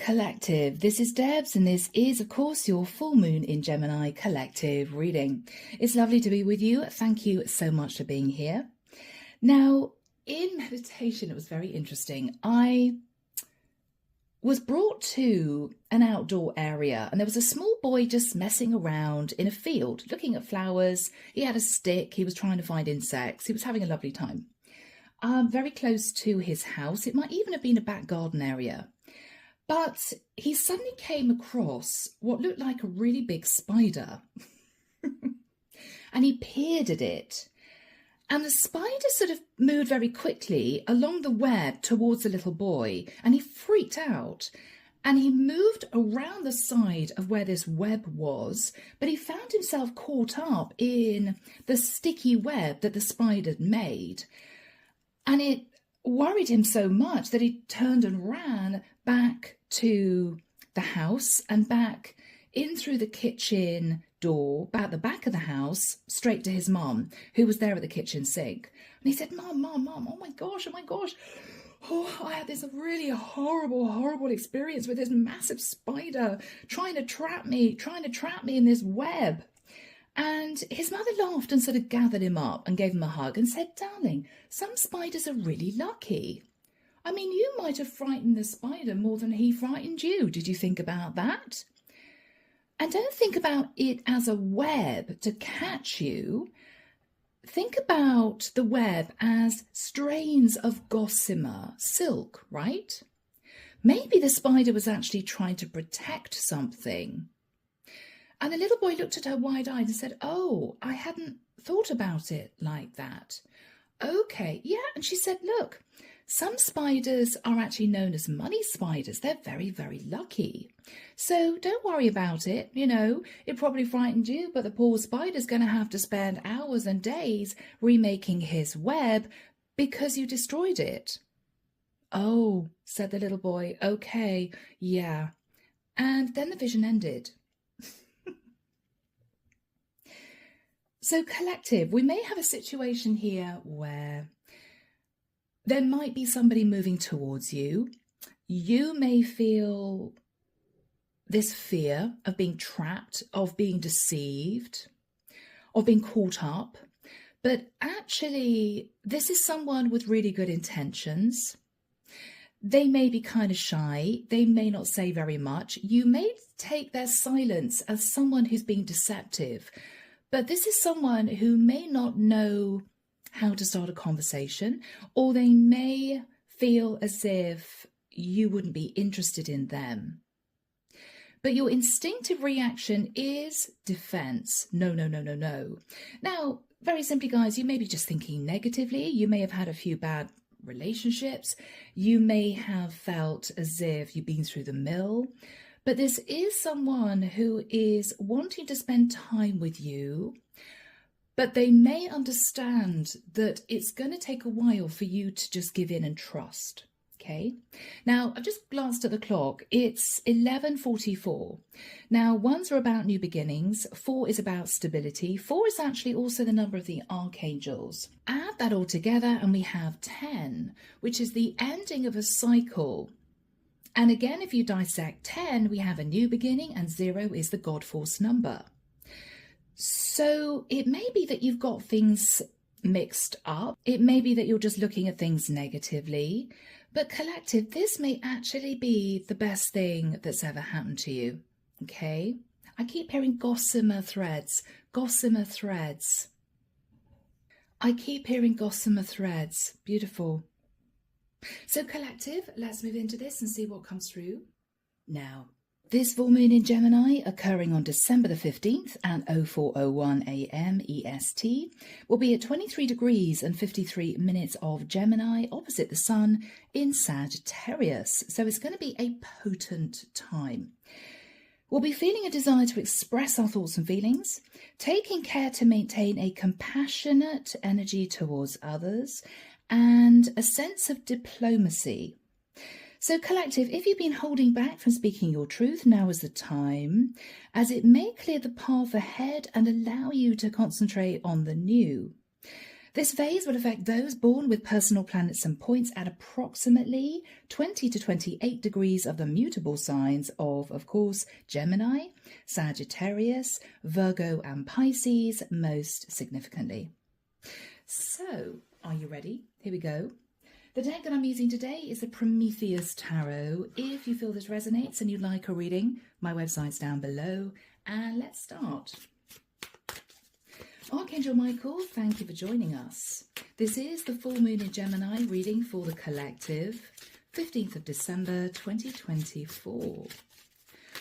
Collective, this is Debs, and this is, of course, your full moon in Gemini collective reading. It's lovely to be with you. Thank you so much for being here. Now, in meditation, it was very interesting. I was brought to an outdoor area, and there was a small boy just messing around in a field, looking at flowers. He had a stick. He was trying to find insects. He was having a lovely time. Very close to his house. It might even have been a back garden area. But he suddenly came across what looked like a really big spider. And he peered at it. And the spider sort of moved very quickly along the web towards the little boy. And he freaked out. And he moved around the side of where this web was. But he found himself caught up in the sticky web that the spider had made. And it worried him so much that he turned and ran back to the house and back in through the kitchen door, at the back of the house, straight to his mum, who was there at the kitchen sink. And he said, Mum, oh my gosh. Oh, I had this really horrible experience with this massive spider trying to trap me in this web. And his mother laughed and sort of gathered him up and gave him a hug and said, Darling, some spiders are really lucky. I mean, you might have frightened the spider more than he frightened you. Did you think about that? And don't think about it as a web to catch you. Think about the web as strands of gossamer, silk, right? Maybe the spider was actually trying to protect something. And the little boy looked at her wide-eyed and said, Oh, I hadn't thought about it like that. Okay, yeah. And she said, Look, some spiders are actually known as money spiders. They're very, very lucky. So don't worry about it. You know, it probably frightened you, but the poor spider's going to have to spend hours and days remaking his web because you destroyed it. Oh, said the little boy. Okay, yeah. And then the vision ended. So collective, we may have a situation here where there might be somebody moving towards you. You may feel this fear of being trapped, of being deceived, of being caught up. But actually, this is someone with really good intentions. They may be kind of shy. They may not say very much. You may take their silence as someone who's being deceptive. But this is someone who may not know how to start a conversation, or they may feel as if you wouldn't be interested in them. But your instinctive reaction is defense. No. Now, very simply, guys, you may be just thinking negatively. You may have had a few bad relationships. You may have felt as if you've been through the mill. But this is someone who is wanting to spend time with you, but they may understand that it's going to take a while for you to just give in and trust. Okay. Now, I've just glanced at the clock. It's 11:44. Now, 1s are about new beginnings. 4 is about stability. 4 is actually also the number of the Archangels. Add that all together and we have 10, which is the ending of a cycle. And again, if you dissect 10, we have a new beginning, and 0 is the God force number. So it may be that you've got things mixed up. It may be that you're just looking at things negatively. But collective, this may actually be the best thing that's ever happened to you. Okay? I keep hearing gossamer threads. Gossamer threads. I keep hearing gossamer threads. Beautiful. So collective, let's move into this and see what comes through. Now, this full moon in Gemini, occurring on December the 15th at 04:01 a.m. EST, will be at 23 degrees and 53 minutes of Gemini opposite the sun in Sagittarius. So it's going to be a potent time. We'll be feeling a desire to express our thoughts and feelings, taking care to maintain a compassionate energy towards others, and a sense of diplomacy. So collective, if you've been holding back from speaking your truth, now is the time, as it may clear the path ahead and allow you to concentrate on the new. This phase would affect those born with personal planets and points at approximately 20 to 28 degrees of the mutable signs of course, Gemini, Sagittarius, Virgo and Pisces most significantly. So, are you ready? Here we go. The deck that I'm using today is the Prometheus Tarot. If you feel this resonates and you'd like a reading, my website's down below. And let's start. Archangel Michael, thank you for joining us. This is the full moon in Gemini reading for the collective, 15th of December 2024.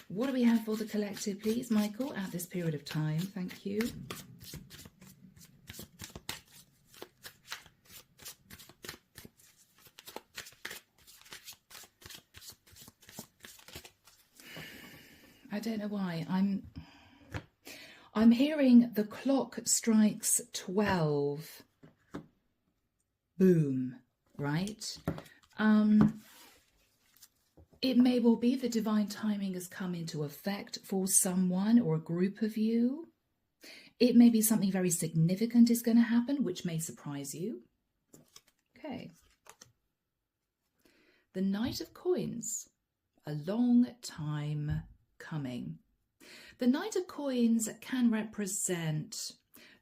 What do we have for the collective, please, Michael, at this period of time? Thank you. I don't know why. I'm hearing the clock strikes 12. Boom, right? It may well be the divine timing has come into effect for someone or a group of you. It may be something very significant is going to happen, which may surprise you. Okay. The Knight of Coins, a long time coming. The Knight of Coins can represent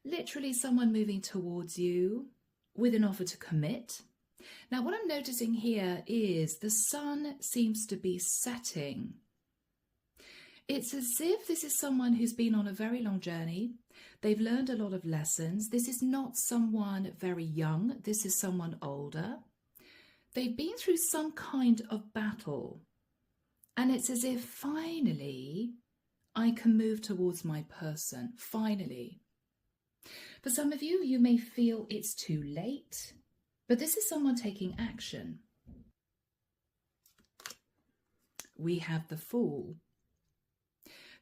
literally someone moving towards you with an offer to commit. Now, what I'm noticing here is the sun seems to be setting. It's as if this is someone who's been on a very long journey. They've learned a lot of lessons. This is not someone very young. This is someone older. They've been through some kind of battle. And it's as if finally I can move towards my person. Finally. For some of you, you may feel it's too late, but this is someone taking action. We have the Fool.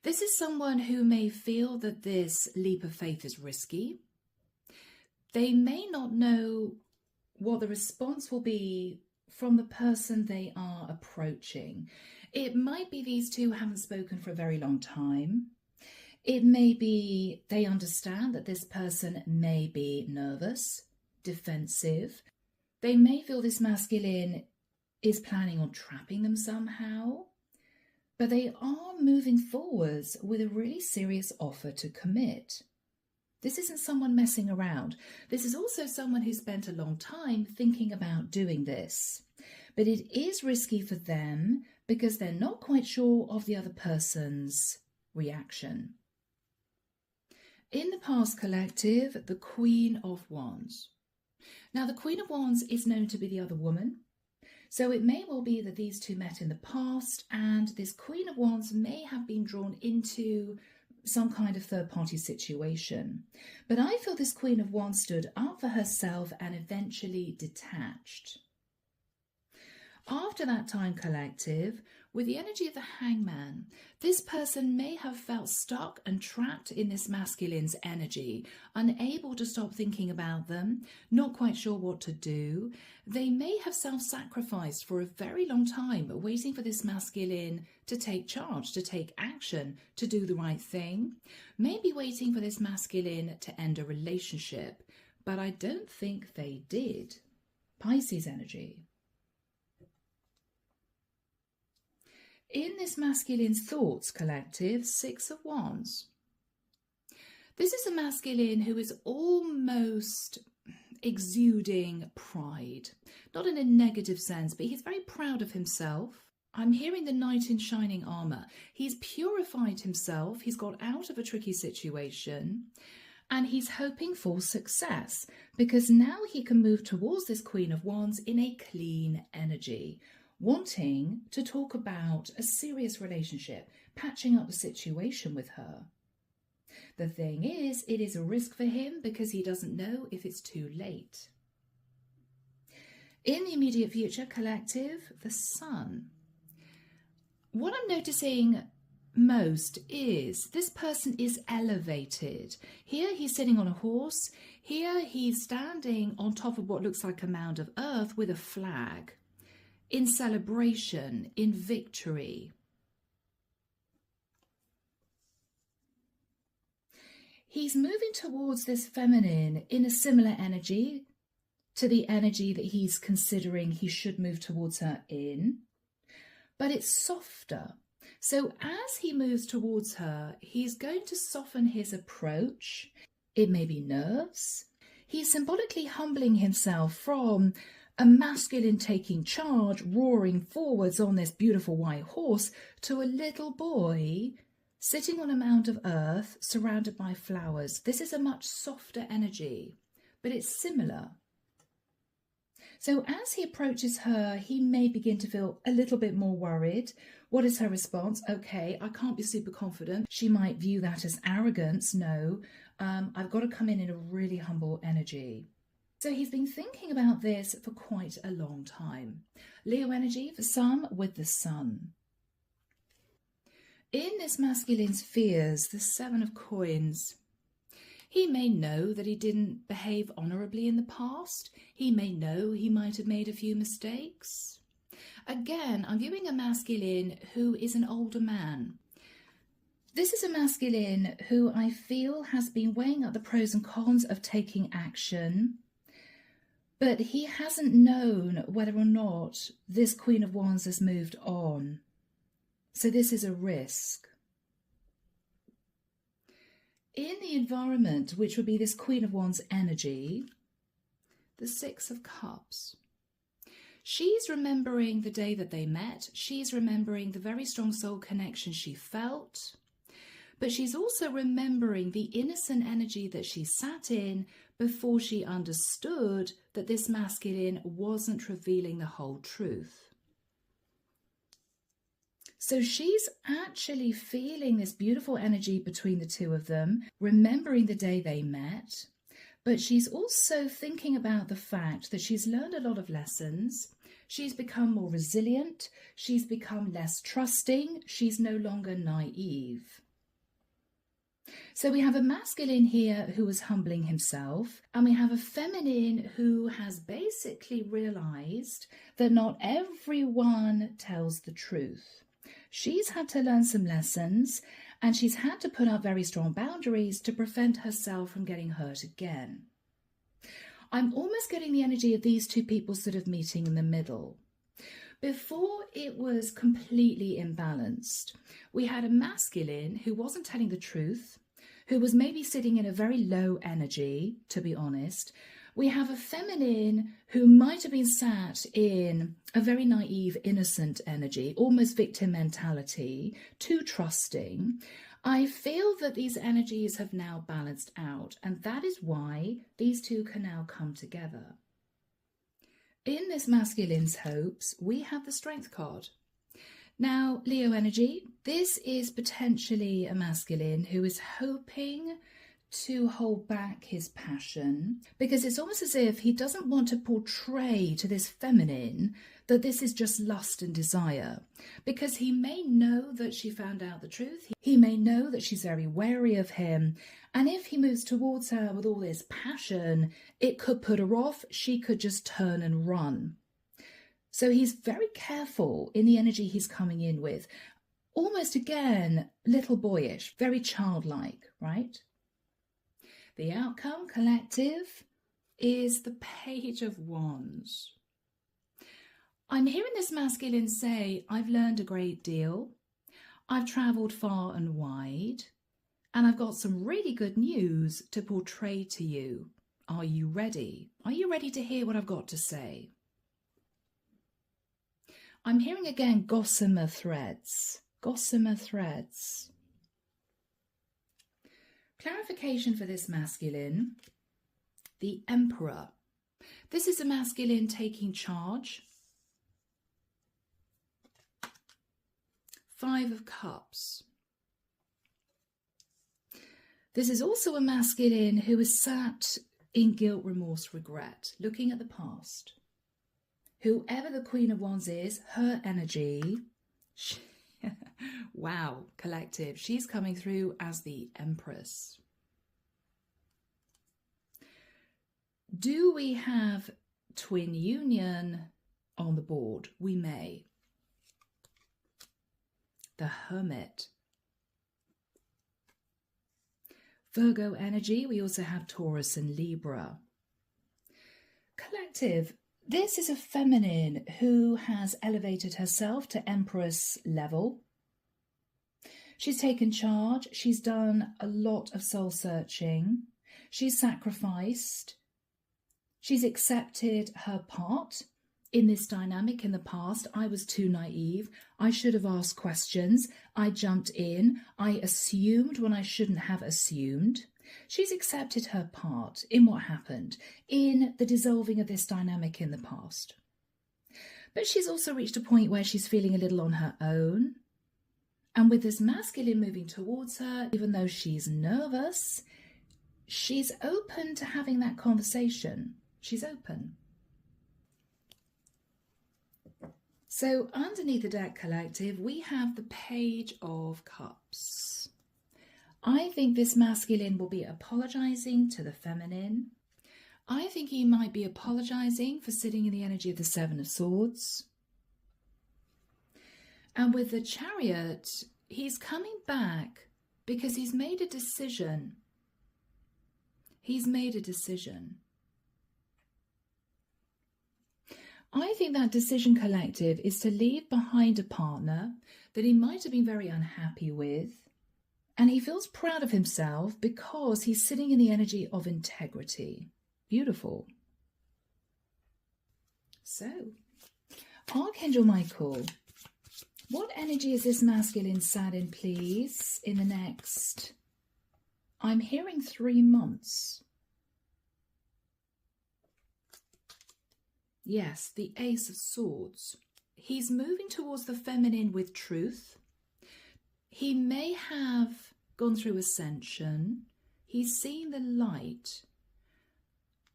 This is someone who may feel that this leap of faith is risky. They may not know what the response will be from the person they are approaching. It might be these two haven't spoken for a very long time. It may be they understand that this person may be nervous, defensive. They may feel this masculine is planning on trapping them somehow, but they are moving forwards with a really serious offer to commit. This isn't someone messing around. This is also someone who spent a long time thinking about doing this. But it is risky for them because they're not quite sure of the other person's reaction. In the past collective, the Queen of Wands. Now, the Queen of Wands is known to be the other woman. So it may well be that these two met in the past and this Queen of Wands may have been drawn into some kind of third-party situation. But I feel this Queen of Wands stood up for herself and eventually detached. After that time collective, with the energy of the Hangman, this person may have felt stuck and trapped in this masculine's energy, unable to stop thinking about them, not quite sure what to do. They may have self-sacrificed for a very long time, waiting for this masculine to take charge, to take action, to do the right thing. Maybe waiting for this masculine to end a relationship, but I don't think they did. Pisces energy. In this masculine's thoughts collective, Six of Wands. This is a masculine who is almost exuding pride. Not in a negative sense, but he's very proud of himself. I'm hearing the knight in shining armour. He's purified himself. He's got out of a tricky situation. And he's hoping for success because now he can move towards this Queen of Wands in a clean energy, wanting to talk about a serious relationship, patching up the situation with her. The thing is, it is a risk for him because he doesn't know if it's too late. In the immediate future collective, the Sun. What I'm noticing most is this person is elevated. Here he's sitting on a horse. Here he's standing on top of what looks like a mound of earth with a flag. In celebration, in victory. he's moving towards this feminine in a similar energy to the energy that he's considering he should move towards her in, but it's softer. So as he moves towards her, he's going to soften his approach. It may be nerves. He's symbolically humbling himself from a masculine taking charge, roaring forwards on this beautiful white horse, to a little boy sitting on a mound of earth surrounded by flowers. This is a much softer energy, but it's similar. So as he approaches her, he may begin to feel a little bit more worried. What is her response? Okay, I can't be super confident. She might view that as arrogance. No, I've got to come in a really humble energy. So he's been thinking about this for quite a long time. Leo energy for some with the sun. In this masculine's fears, the 7 of coins, he may know that he didn't behave honourably in the past. He may know he might have made a few mistakes. Again, I'm viewing a masculine who is an older man. This is a masculine who I feel has been weighing up the pros and cons of taking action, but he hasn't known whether or not this Queen of Wands has moved on. So this is a risk. In the environment, which would be this Queen of Wands energy, the 6 of Cups. She's remembering the day that they met. She's remembering the very strong soul connection she felt. But she's also remembering the innocent energy that she sat in before she understood that this masculine wasn't revealing the whole truth. So she's actually feeling this beautiful energy between the two of them, remembering the day they met, but she's also thinking about the fact that she's learned a lot of lessons. She's become more resilient. She's become less trusting. She's no longer naive. So we have a masculine here who is humbling himself, and we have a feminine who has basically realized that not everyone tells the truth. She's had to learn some lessons, and she's had to put up very strong boundaries to prevent herself from getting hurt again. I'm almost getting the energy of these two people sort of meeting in the middle. Before it was completely imbalanced, we had a masculine who wasn't telling the truth, who was maybe sitting in a very low energy, to be honest. We have a feminine who might have been sat in a very naive, innocent energy, almost victim mentality, too trusting. I feel that these energies have now balanced out, and that is why these two can now come together. In this masculine's hopes, we have the Strength card. Now, Leo energy, this is potentially a masculine who is hoping to hold back his passion, because it's almost as if he doesn't want to portray to this feminine that this is just lust and desire, because he may know that she found out the truth. He may know that she's very wary of him, and if he moves towards her with all this passion, it could put her off. She could just turn and run. So he's very careful in the energy he's coming in with, almost again little boyish, very childlike, right? The outcome, collective, is the Page of Wands. I'm hearing this masculine say, I've learned a great deal, I've travelled far and wide, and I've got some really good news to portray to you. Are you ready? Are you ready to hear what I've got to say? I'm hearing again gossamer threads. Gossamer threads. Clarification for this masculine, the Emperor. This is a masculine taking charge. 5 of Cups. This is also a masculine who is sat in guilt, remorse, regret, looking at the past. Whoever the Queen of Wands is, her energy, wow, collective, she's coming through as the Empress. Do we have twin union on the board? We may. The Hermit. Virgo energy, we also have Taurus and Libra. Collective, this is a feminine who has elevated herself to Empress level. She's taken charge. She's done a lot of soul searching. She's sacrificed. She's accepted her part in this dynamic. In the past, I was too naive. I should have asked questions. I jumped in. I assumed when I shouldn't have assumed. She's accepted her part in what happened, in the dissolving of this dynamic in the past. But she's also reached a point where she's feeling a little on her own. And with this masculine moving towards her, even though she's nervous, she's open to having that conversation. She's open. So underneath the deck, collective, we have the Page of Cups. I think this masculine will be apologizing to the feminine. I think he might be apologizing for sitting in the energy of the Seven of Swords. And with the Chariot, he's coming back because he's made a decision. He's made a decision. I think that decision, collective, is to leave behind a partner that he might have been very unhappy with. And he feels proud of himself because he's sitting in the energy of integrity. Beautiful. So, Archangel Michael, what energy is this masculine sat in, please, in the next, I'm hearing 3 months. Yes, the Ace of Swords. He's moving towards the feminine with truth. He may have gone through ascension. He's seen the light.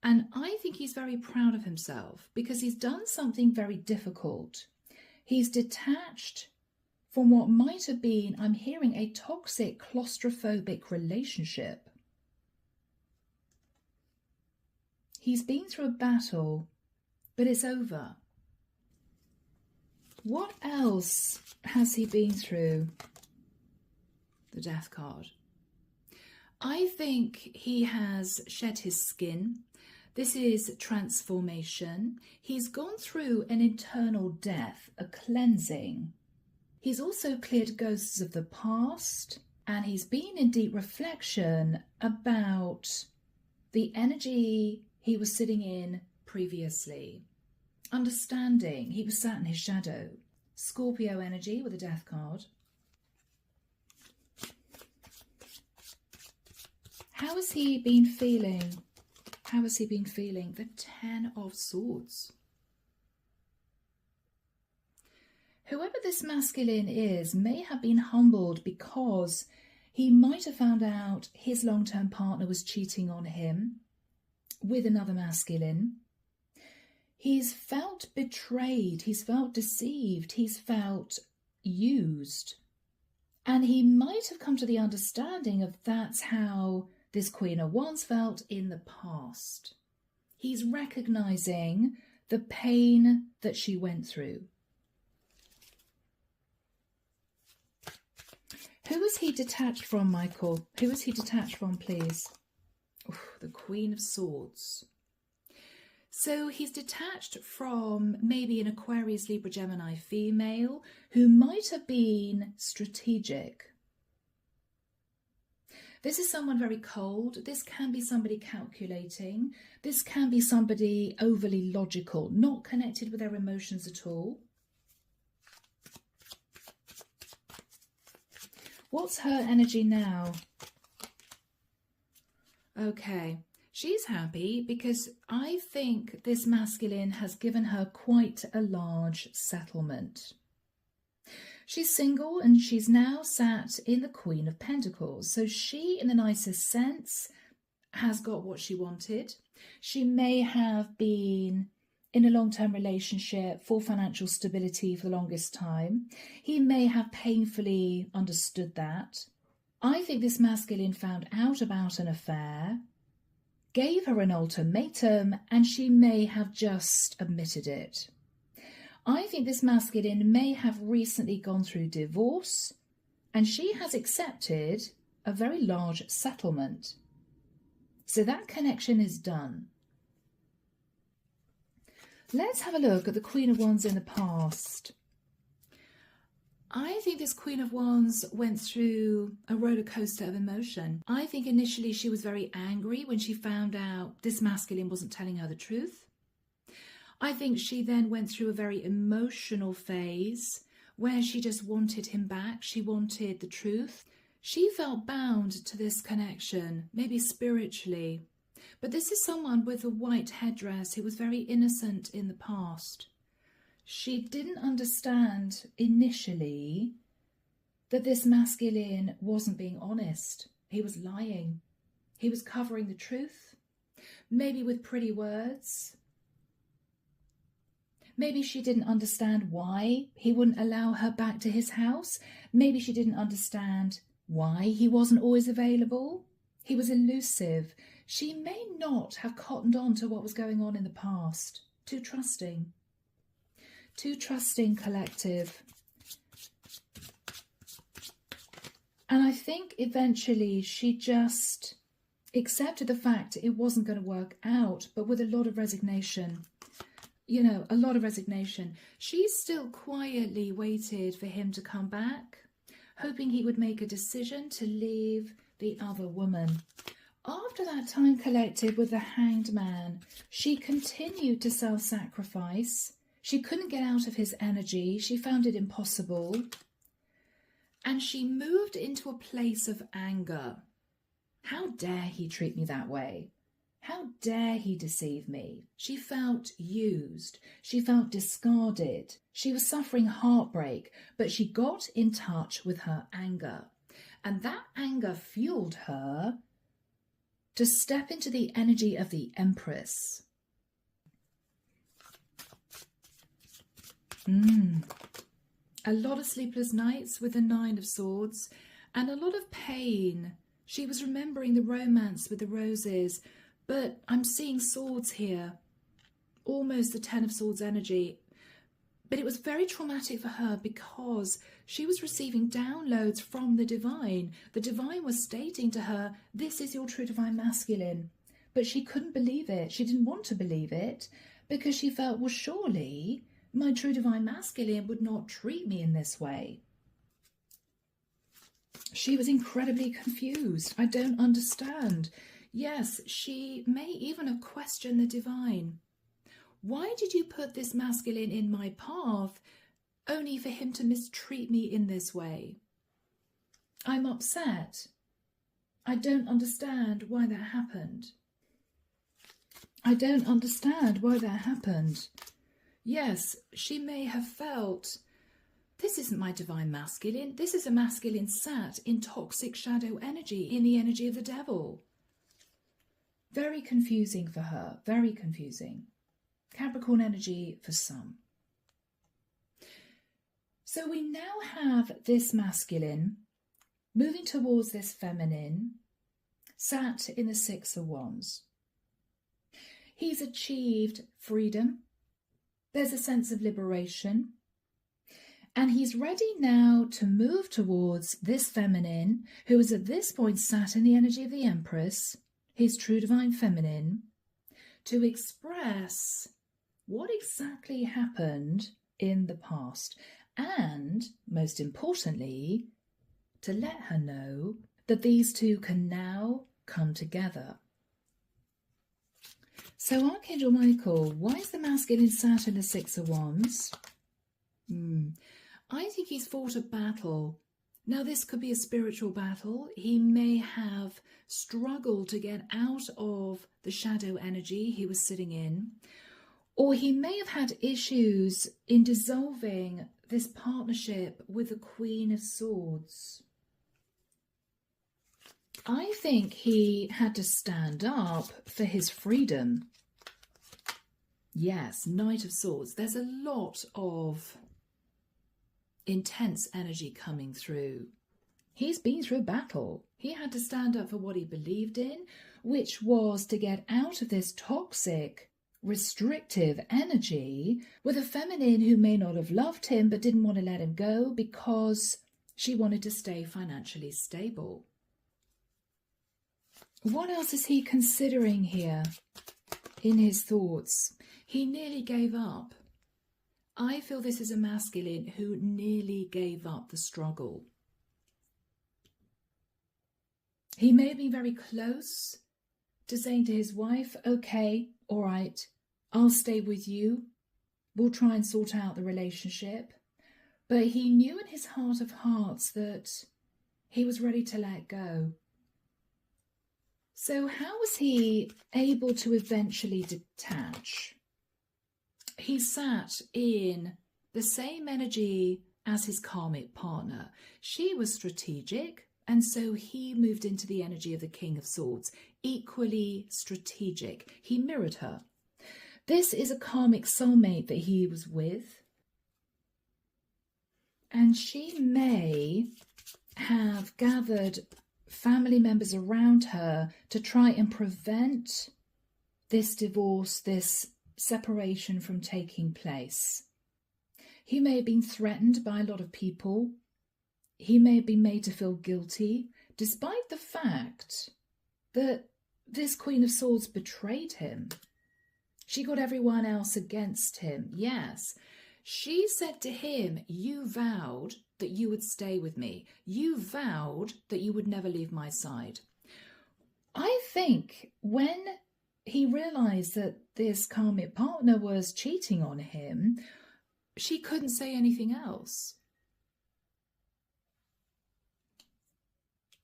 And I think he's very proud of himself because he's done something very difficult. He's detached from what might have been, I'm hearing, a toxic, claustrophobic relationship. He's been through a battle, but it's over. What else has he been through? The Death card. I think he has shed his skin. This is transformation. He's gone through an internal death, a cleansing. He's also cleared ghosts of the past, and he's been in deep reflection about the energy he was sitting in previously. Understanding he was sat in his shadow. Scorpio energy with a Death card. How has he been feeling? How has he been feeling? The Ten of Swords. Whoever this masculine is may have been humbled because he might have found out his long-term partner was cheating on him with another masculine. He's felt betrayed, he's felt deceived, he's felt used. And he might have come to the understanding of that's how this Queen of Wands felt in the past. He's recognizing the pain that she went through. Who is he detached from, Michael? Who is he detached from, please? Ooh, the Queen of Swords. So he's detached from maybe an Aquarius, Libra, Gemini female who might have been strategic. This is someone very cold. This can be somebody calculating. This can be somebody overly logical, not connected with their emotions at all. What's her energy now? Okay, she's happy because I think this masculine has given her quite a large settlement. She's single and she's now sat in the Queen of Pentacles. So she, in the nicest sense, has got what she wanted. She may have been in a long-term relationship for financial stability for the longest time. He may have painfully understood that. I think this masculine found out about an affair, gave her an ultimatum, and she may have just admitted it. I think this masculine may have recently gone through divorce, and she has accepted a very large settlement. So that connection is done. Let's have a look at the Queen of Wands in the past. I think this Queen of Wands went through a roller coaster of emotion. I think initially she was very angry when she found out this masculine wasn't telling her the truth. I think she then went through a very emotional phase where she just wanted him back. She wanted the truth. She felt bound to this connection, maybe spiritually. But this is someone with a white headdress who was very innocent in the past. She didn't understand initially that this masculine wasn't being honest. He was lying. He was covering the truth, maybe with pretty words. Maybe she didn't understand why he wouldn't allow her back to his house. Maybe she didn't understand why he wasn't always available. He was elusive. She may not have cottoned on to what was going on in the past. Too trusting. Too trusting, collective. And I think eventually she just accepted the fact it wasn't going to work out, but with a lot of resignation. You know, a lot of resignation. She still quietly waited for him to come back, hoping he would make a decision to leave the other woman. After that time, collective, with the Hanged Man, she continued to self-sacrifice. She couldn't get out of his energy. She found it impossible. And she moved into a place of anger. How dare he treat me that way? How dare he deceive me? She felt used. She felt discarded. She was suffering heartbreak, but she got in touch with her anger. And that anger fueled her to step into the energy of the Empress. A lot of sleepless nights with the Nine of Swords and a lot of pain. She was remembering the romance with the roses, but I'm seeing swords here, almost the Ten of Swords energy. But it was very traumatic for her because she was receiving downloads from the divine. The divine was stating to her, this is your true divine masculine. But she couldn't believe it. She didn't want to believe it because she felt, well, surely my true divine masculine would not treat me in this way. She was incredibly confused. I don't understand. Yes, she may even have questioned the divine. Why did you put this masculine in my path only for him to mistreat me in this way? I'm upset. I don't understand why that happened. I don't understand why that happened. Yes, she may have felt, this isn't my divine masculine. This is a masculine sat in toxic shadow energy, in the energy of the devil. Very confusing for her, very confusing. Capricorn energy for some. So we now have this masculine moving towards this feminine, sat in the Six of Wands. He's achieved freedom. There's a sense of liberation. And he's ready now to move towards this feminine, who is at this point sat in the energy of the Empress, his true divine feminine, to express what exactly happened in the past. And, most importantly, to let her know that these two can now come together. So Archangel Michael, why is the masculine sat in the Six of Wands? I think he's fought a battle. Now this could be a spiritual battle. He may have struggled to get out of the shadow energy he was sitting in. Or he may have had issues in dissolving this partnership with the Queen of Swords. I think he had to stand up for his freedom. Yes, Knight of Swords. There's a lot of intense energy coming through. He's been through a battle. He had to stand up for what he believed in, which was to get out of this toxic, restrictive energy with a feminine who may not have loved him but didn't want to let him go because she wanted to stay financially stable. What else is he considering here in his thoughts? He nearly gave up. I feel this is a masculine who nearly gave up the struggle. He may have been very close to saying to his wife, okay, all right, I'll stay with you. We'll try and sort out the relationship. But he knew in his heart of hearts that he was ready to let go. So how was he able to eventually detach? He sat in the same energy as his karmic partner. She was strategic, and so he moved into the energy of the King of Swords, equally strategic. He mirrored her. This is a karmic soulmate that he was with, and she may have gathered family members around her to try and prevent this divorce, this separation from taking place. He may have been threatened by a lot of people. He may have been made to feel guilty, despite the fact that this Queen of Swords betrayed him. She got everyone else against him. Yes, she said to him, you vowed that you would stay with me. You vowed that you would never leave my side. I think when he realised that this karmic partner was cheating on him, she couldn't say anything else.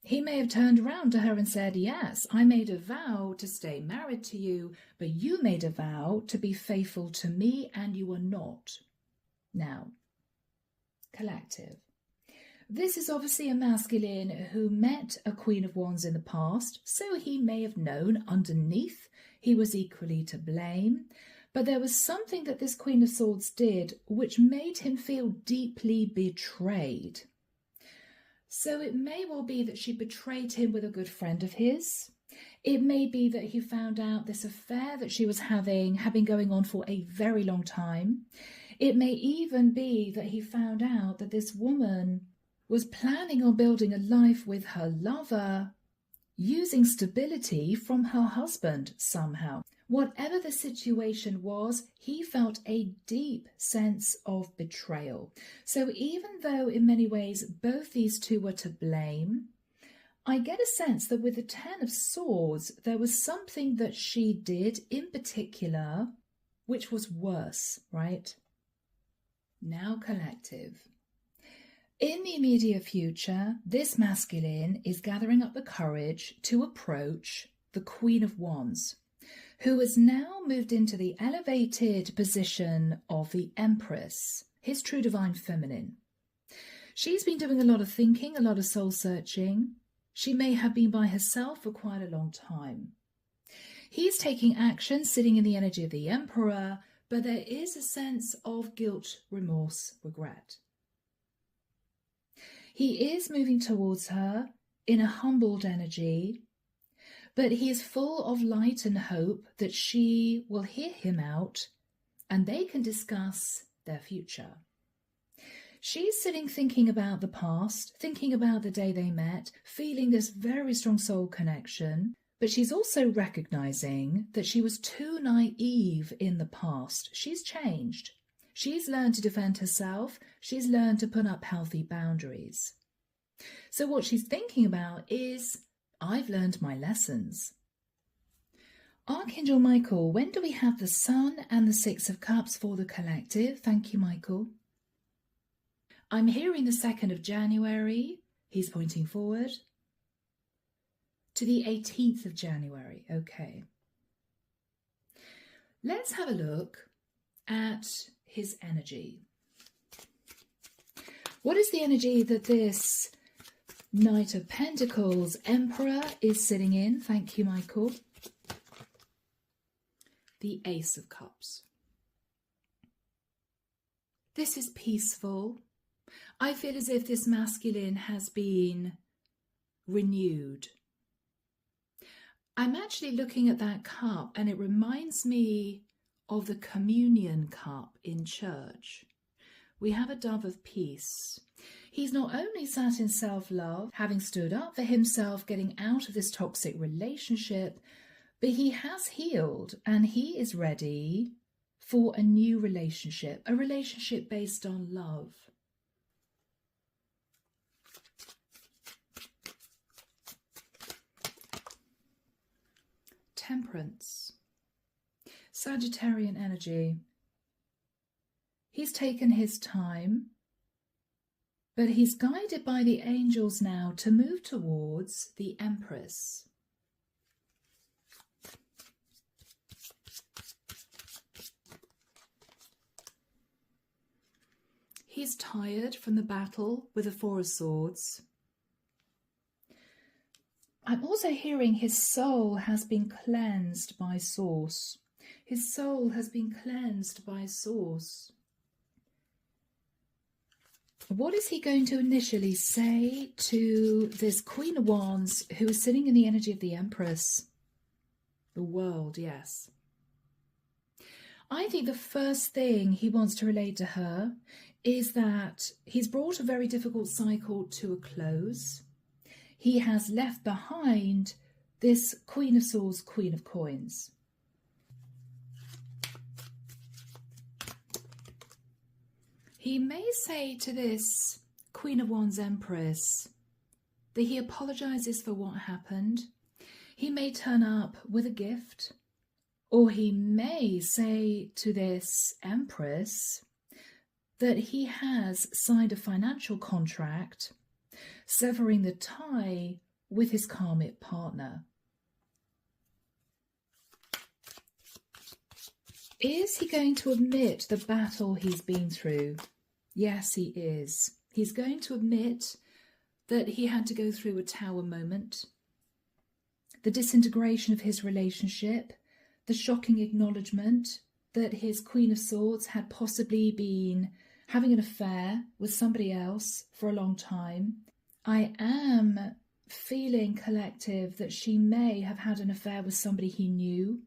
He may have turned around to her and said, yes, I made a vow to stay married to you, but you made a vow to be faithful to me and you are not. Now, collective. This is obviously a masculine who met a Queen of Wands in the past, so he may have known underneath he was equally to blame, but there was something that this Queen of Swords did which made him feel deeply betrayed. So it may well be that she betrayed him with a good friend of his. It may be that he found out this affair that she was having been going on for a very long time. It may even be that he found out that this woman was planning on building a life with her lover, using stability from her husband somehow. Whatever the situation was, he felt a deep sense of betrayal. So even though in many ways both these two were to blame, I get a sense that with the Ten of Swords, there was something that she did in particular which was worse, right? Now collective. In the immediate future, this masculine is gathering up the courage to approach the Queen of Wands, who has now moved into the elevated position of the Empress, his true divine feminine. She's been doing a lot of thinking, a lot of soul searching. She may have been by herself for quite a long time. He's taking action, sitting in the energy of the Emperor, but there is a sense of guilt, remorse, regret. He is moving towards her in a humbled energy, but he is full of light and hope that she will hear him out and they can discuss their future. She's sitting thinking about the past, thinking about the day they met, feeling this very strong soul connection, but she's also recognizing that she was too naive in the past. She's changed. She's learned to defend herself. She's learned to put up healthy boundaries. So what she's thinking about is, I've learned my lessons. Archangel Michael, when do we have the Sun and the Six of Cups for the collective? Thank you, Michael. I'm hearing the 2nd of January. He's pointing forward to the 18th of January. Okay. Let's have a look at his energy. What is the energy that this Knight of Pentacles Emperor is sitting in? Thank you, Michael. The Ace of Cups. This is peaceful. I feel as if this masculine has been renewed. I'm actually looking at that cup and it reminds me of the communion cup in church. We have a dove of peace He's not only sat in self-love, having stood up for himself, getting out of this toxic relationship, but he has healed and he is ready for a new relationship, a relationship based on love. Temperance. Sagittarian energy. He's taken his time, but he's guided by the angels now to move towards the Empress. He's tired from the battle with the Four of Swords. I'm also hearing his soul has been cleansed by Source. His soul has been cleansed by Source. What is he going to initially say to this Queen of Wands who is sitting in the energy of the Empress? The world, yes. I think the first thing he wants to relate to her is that he's brought a very difficult cycle to a close. He has left behind this Queen of Swords, Queen of Coins. He may say to this Queen of Wands Empress that he apologizes for what happened. He may turn up with a gift, or he may say to this Empress that he has signed a financial contract severing the tie with his karmic partner. Is he going to admit the battle he's been through? Yes, he is. He's going to admit that he had to go through a tower moment, the disintegration of his relationship, the shocking acknowledgement that his Queen of Swords had possibly been having an affair with somebody else for a long time. I am feeling, collective, that she may have had an affair with somebody he knew.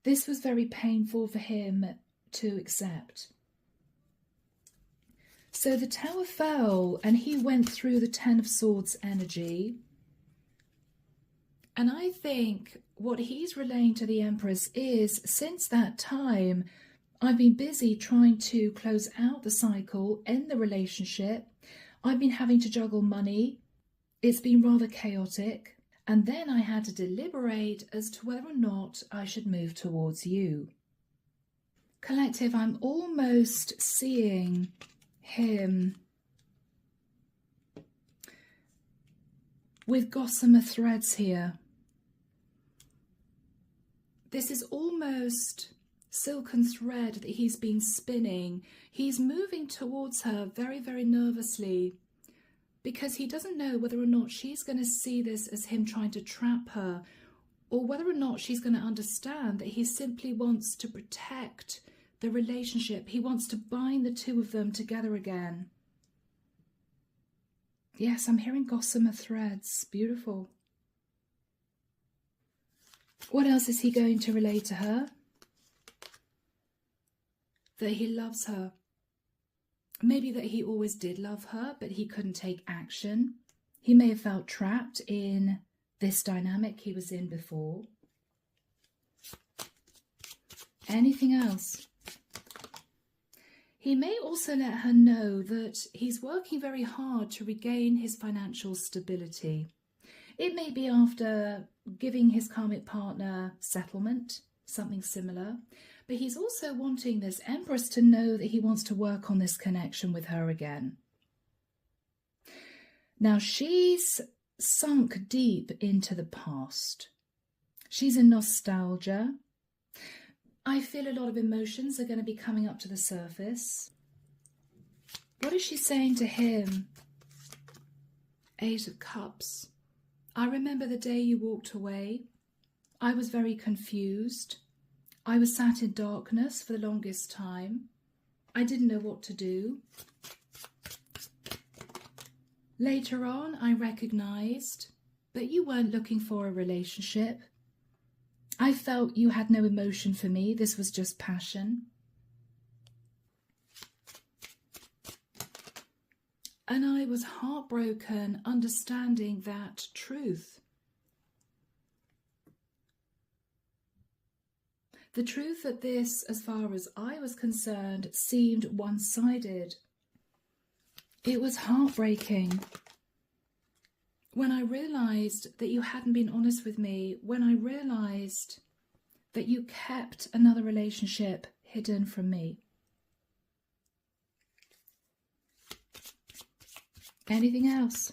This was very painful for him to accept. So the tower fell and he went through the Ten of Swords energy. And I think what he's relaying to the Empress is, since that time, I've been busy trying to close out the cycle, end the relationship. I've been having to juggle money. It's been rather chaotic. And then I had to deliberate as to whether or not I should move towards you. Collective, I'm almost seeing him with gossamer threads here. This is almost silken thread that he's been spinning. He's moving towards her very, very nervously because he doesn't know whether or not she's going to see this as him trying to trap her, or whether or not she's going to understand that he simply wants to protect the relationship. He wants to bind the two of them together again. Yes, I'm hearing gossamer threads. Beautiful. What else is he going to relay to her? That he loves her. Maybe that he always did love her, but he couldn't take action. He may have felt trapped in this dynamic he was in before. Anything else? He may also let her know that he's working very hard to regain his financial stability. It may be after giving his karmic partner settlement, something similar, but he's also wanting this Empress to know that he wants to work on this connection with her again. Now, she's sunk deep into the past. She's in nostalgia. I feel a lot of emotions are going to be coming up to the surface. What is she saying to him? Eight of Cups. I remember the day you walked away. I was very confused. I was sat in darkness for the longest time. I didn't know what to do. Later on, I recognized that you weren't looking for a relationship. I felt you had no emotion for me. This was just passion. And I was heartbroken understanding that truth. The truth that this, as far as I was concerned, seemed one-sided. It was heartbreaking. When I realised that you hadn't been honest with me, when I realised that you kept another relationship hidden from me. Anything else?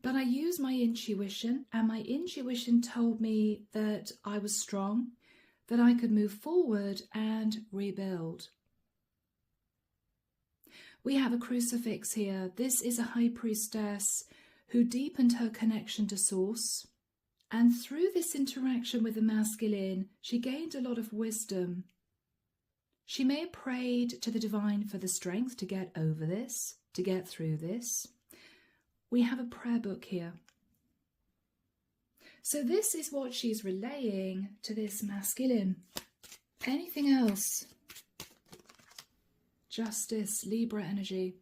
But I used my intuition, and my intuition told me that I was strong, that I could move forward and rebuild. We have a crucifix here. This is a high priestess who deepened her connection to Source. And through this interaction with the masculine, she gained a lot of wisdom. She may have prayed to the divine for the strength to get over this, to get through this. We have a prayer book here. So this is what she's relaying to this masculine. Anything else? Justice, Libra energy.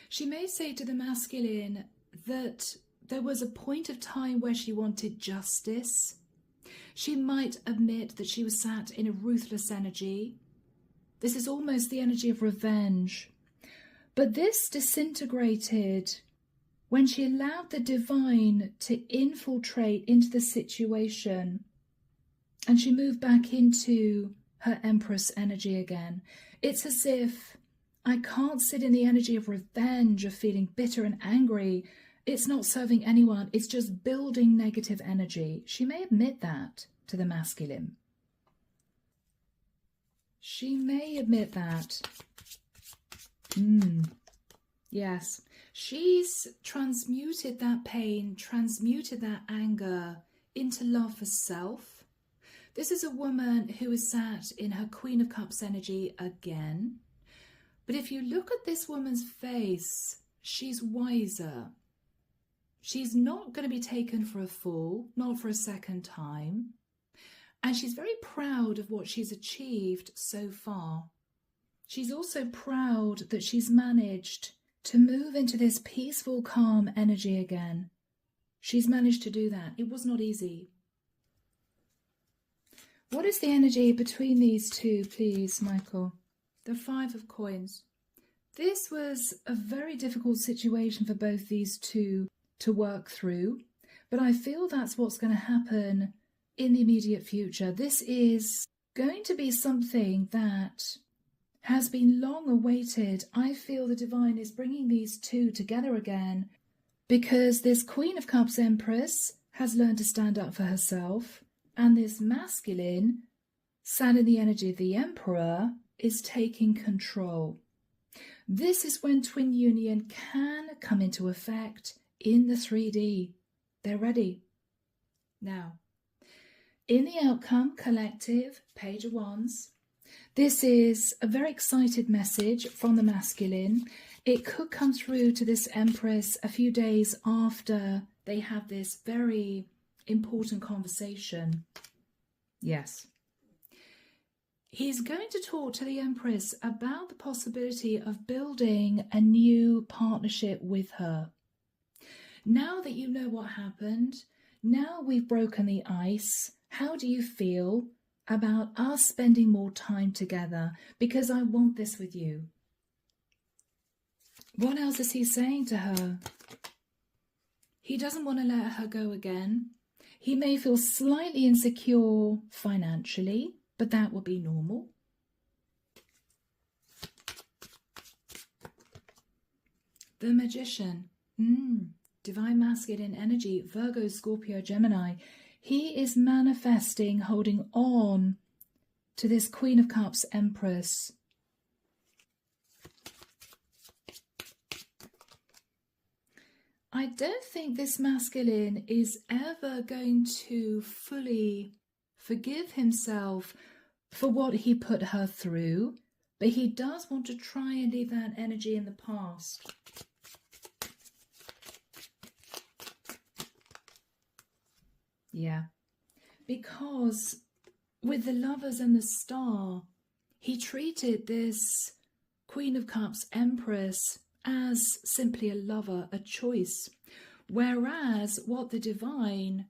She may say to the masculine that there was a point of time where she wanted justice. She might admit that she was sat in a ruthless energy. This is almost the energy of revenge. But this disintegrated when she allowed the divine to infiltrate into the situation, and she moved back into her Empress energy again. It's as if I can't sit in the energy of revenge, of feeling bitter and angry. It's not serving anyone. It's just building negative energy. She may admit that to the masculine. She may admit that. Yes. She's transmuted that pain, transmuted that anger into love for self. This is a woman who is sat in her Queen of Cups energy again. But if you look at this woman's face, she's wiser. She's not going to be taken for a fool, not for a second time. And she's very proud of what she's achieved so far. She's also proud that she's managed to move into this peaceful, calm energy again. She's managed to do that. It was not easy. What is the energy between these two, please, Michael? The Five of Coins. This was a very difficult situation for both these two to work through, but I feel that's what's going to happen in the immediate future. This is going to be something that has been long awaited. I feel the divine is bringing these two together again because this Queen of Cups Empress has learned to stand up for herself, and this masculine, sat in the energy of the Emperor, is taking control. This is when twin union can come into effect in the 3D. They're ready. Now, in the outcome, collective, Page of Wands. This is a very excited message from the masculine. It could come through to this Empress a few days after they have this very important conversation. Yes. He's going to talk to the Empress about the possibility of building a new partnership with her. Now that you know what happened, now we've broken the ice, how do you feel about us spending more time together? Because I want this with you. What else is he saying to her? He doesn't want to let her go again. He may feel slightly insecure financially, but that will be normal. The Magician. Divine masculine energy, Virgo, Scorpio, Gemini. He is manifesting, holding on to this Queen of Cups Empress. I don't think this masculine is ever going to fully forgive himself for what he put her through, but he does want to try and leave that energy in the past. Yeah, because with the Lovers and the Star, he treated this Queen of Cups, Empress, as simply a lover, a choice. Whereas what the divine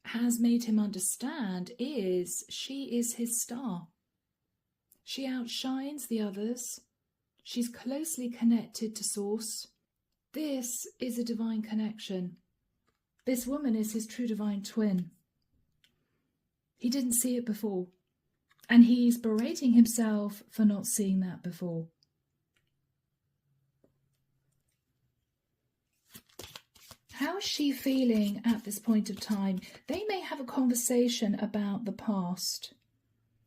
has made him understand is she is his star. She outshines the others. She's closely connected to Source. This is a divine connection. This woman is his true divine twin. He didn't see it before, and he's berating himself for not seeing that before. How is she feeling at this point of time? They may have a conversation about the past.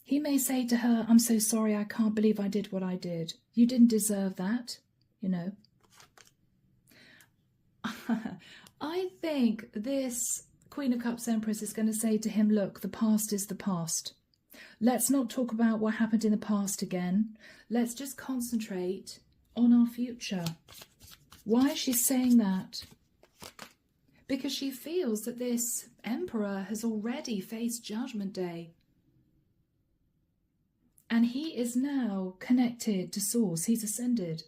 He may say to her, I'm so sorry, I can't believe I did what I did. You didn't deserve that, you know. I think this Queen of Cups Empress is going to say to him, look, the past is the past. Let's not talk about what happened in the past again. Let's just concentrate on our future. Why is she saying that? Because she feels that this Emperor has already faced Judgment Day. And he is now connected to Source. He's ascended.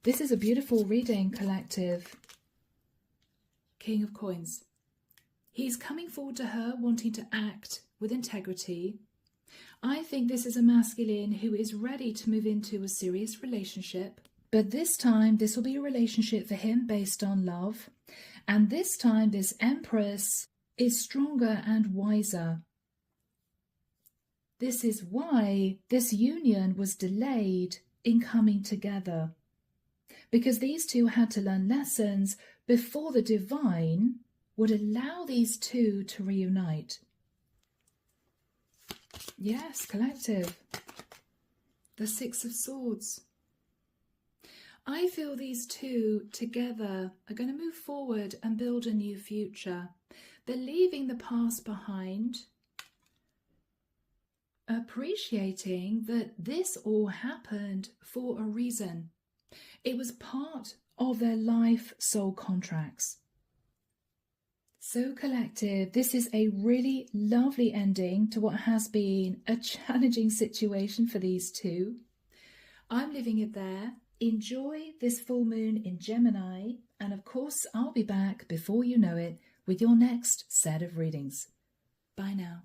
This is a beautiful reading, collective. King of Coins. He's coming forward to her, wanting to act with integrity. I think this is a masculine who is ready to move into a serious relationship. But this time, this will be a relationship for him based on love. And this time, this Empress is stronger and wiser. This is why this union was delayed in coming together. Because these two had to learn lessons before the divine would allow these two to reunite. Yes, collective. The Six of Swords. I feel these two together are going to move forward and build a new future. They're leaving the past behind, appreciating that this all happened for a reason. It was part of their life soul contracts. So collective, this is a really lovely ending to what has been a challenging situation for these two. I'm leaving it there. Enjoy this full moon in Gemini, and of course I'll be back before you know it with your next set of readings. Bye now.